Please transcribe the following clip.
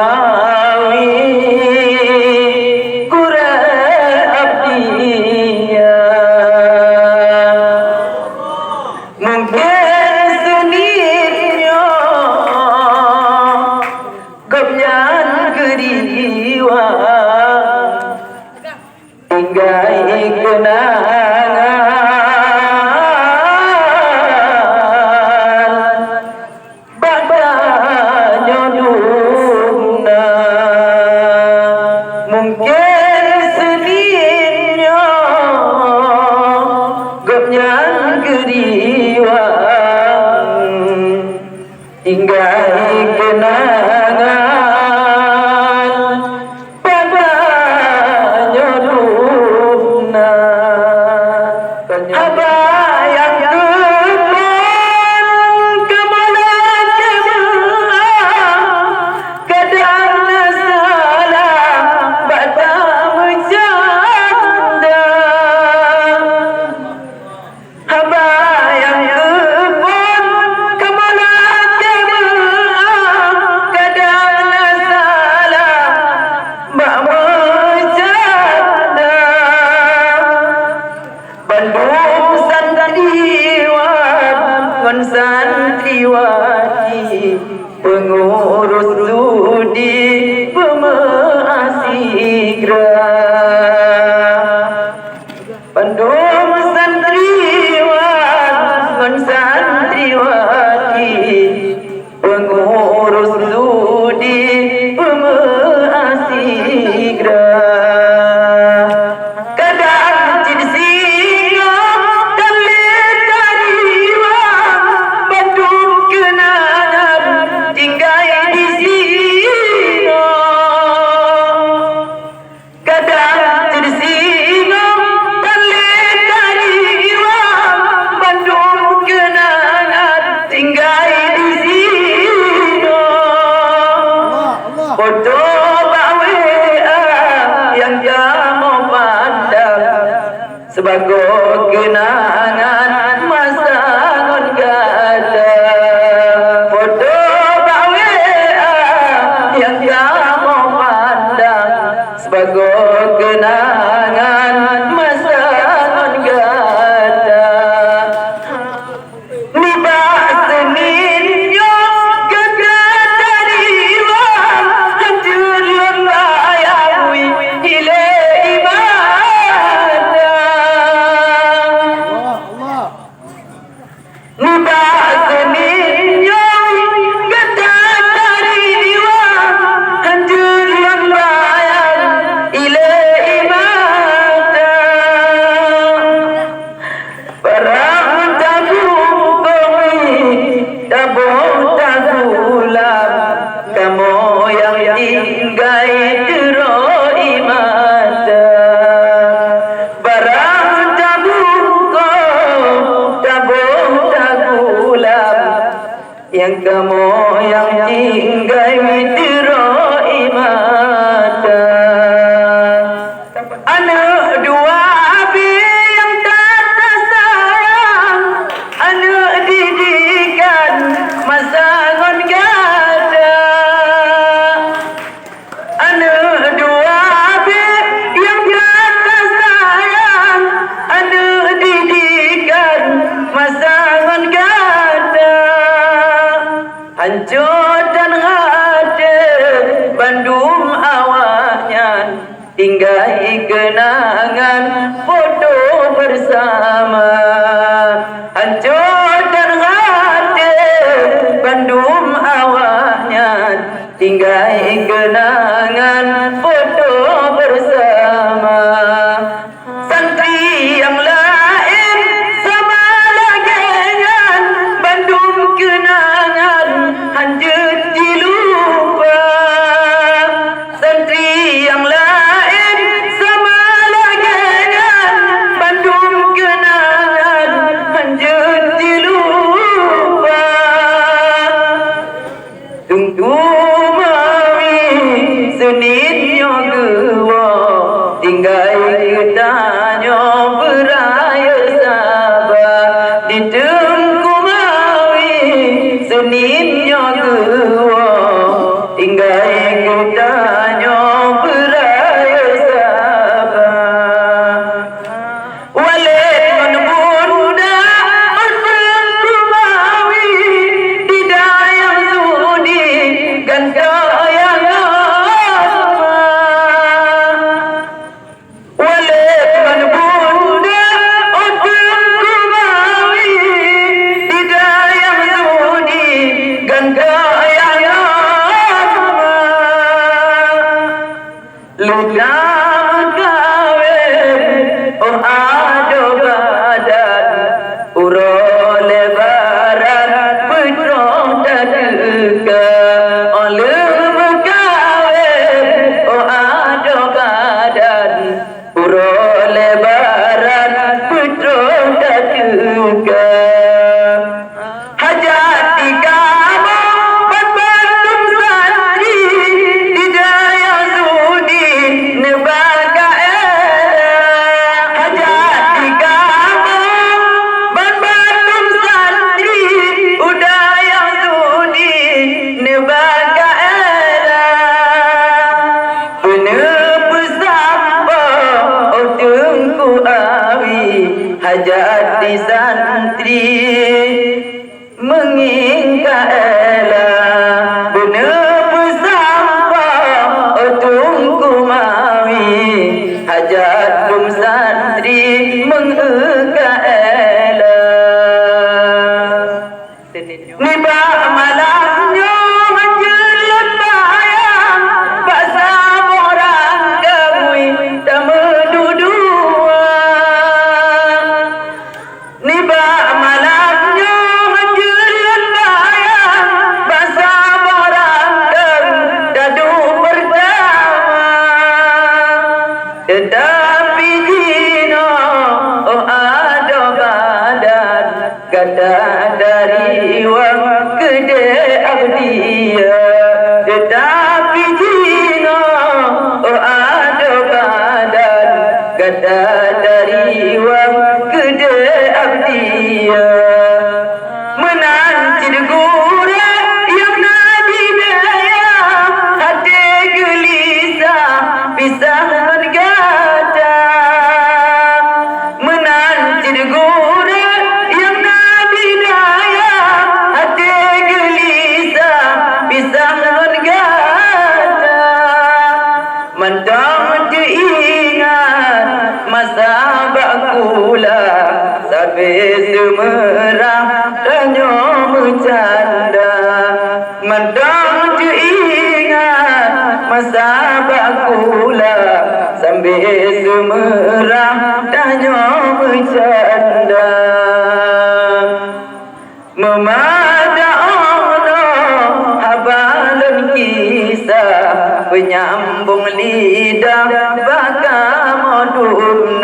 mawi kura abdiya mungkin sunitnya gopnyan keriwa tinggai kenangan badanya duna mungkin sedihnya gopnyan keriwa tinggai kenangan santriwati pengurus studi Pemasigra Bandung santriwati pengurus studi Pemasigra sebagai kenangan masa ngon gada foto bawe yang kamu pandang sebagai kenangan masa ngon gada nibah seninyo gada dariwa hancur lembayawi hile yang kamu yang tinggal mitroi mata anak dua abi yang tak tersayang anak didikan masa ngon gada anak dua abi yang tak tersayang anak didikan masa ngon gada hancur dan hadir Bandung awalnya tinggai kenangan foto bersama hancur dan hadir Bandung awalnya tinggai kenangan foto bersama santri yang lain sama lagi Bandung kenangan hancur dilupa santri yang lain sama lagi Bandung kenangan hancur dilupa tunggu mawi sunitnya luka kawin oh ado badan uro lebaran putrong tadeka oleh kawin oh ado badan uro lebaran putrong tadeka hajat tiga hajat di santri mengingkailah benar pesampa tungku mawi hajat dum santri mengingkailah nibak malamnya menjelat bayang paksa orang kami tak menduduk nibak malamnya menjelat bayang bahasa orang dadu pertama tetapi jino oh ada badan ganda dari wang gede abdiya tetapi jino oh ada badan ganda dari wang gede abdiya menanti gura yang nadi daya hati gelisah pisah mengada menanti gura yang nadi daya hati gelisah pisah mengada mentang diingat masa bakula sampai semerah tanya bercanda mentang diingat masa bakula sampai semerah tanya bercanda memada'ana habalan kisah penyambung lidah baka modum